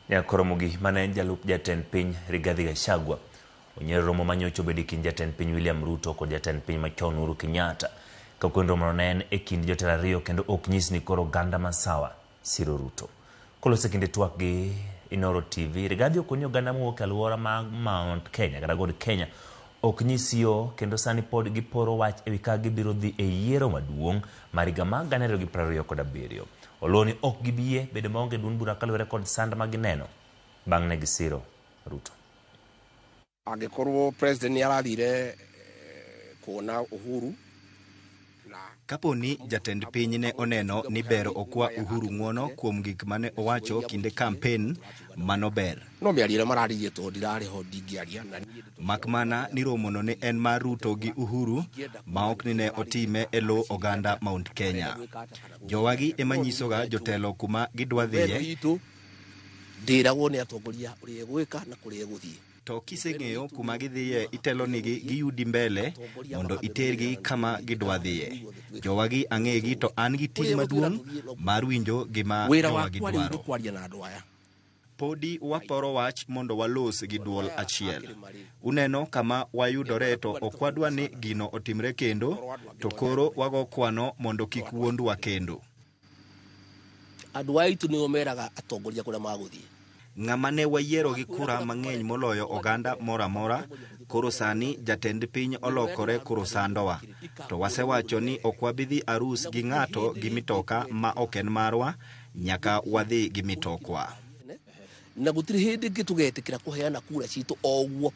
Nyakoromogi mane jalup jatend piny Rigathi Gachagua onyero romo manyocho bedi kind jatend piny William Ruto kod jatend piny machon Uhuru Kenyatta ka kuond romo ne en e kind jotelo ariyo kendo ok nyis ni koro ganda masawa siro Ruto. Kolose kinde twak gi Inoro TV, Rigathi okonyo ganda mowuok e alwora mag Mount Kenya kata god Kenya ok nyis yo kendo sani pod giporo wach ewi ka gibiro dhi e yiero maduong' mar higa mag 2027. Oloni ok gibie bedo maonge duond bura kaluwore kod sand ma gineno bang' ne gisiro Ruto. Angekorwo president yarathire kuona Uhuru kaponi jatend piny ne oneno ni bero okwa Uhuru ng'uono kuom gik mane owacho kinde kampen manober. No miarire mararirie to ndirare ho ndingiaria makmana ni romono ne en mar Ruto gi Uhuru ma ok ni ne otime e lo oganda Mount Kenya. Jowagi ema nyisoga jotelo kuma gidwa dhiye. Ndiragwo ni atongoria urie gwika na kurie guthie. To kiseng'eyo kuma gidhiye itelo nigi giyudi mbele mondo itergi kama gidwa dhiye. Jowagi ang'egi to an gi ting' maduong' mar winjo gima jowagi dwaro. Podi waporo wach mondo walos gi duol achiel. Uneno kama wayudore to ok wadwa ni gino otimre kendo, to koro wago kwano mondo kik wuondwa kendo. Adwaitu ni omeraga atongoria kura maguthie. Ng'ama ne wayiero gi kura mang'eny moloyo oganda mora mora, koro sani jatend piny olokore koro sandowa. To wasewacho ni ok wabidhi arus gi ng'ato gi mitoka ma ok en marwa, nyaka wadhi gi mitokwa. Na gutiri hindi ngitugetikira kuheana kura citu o guo.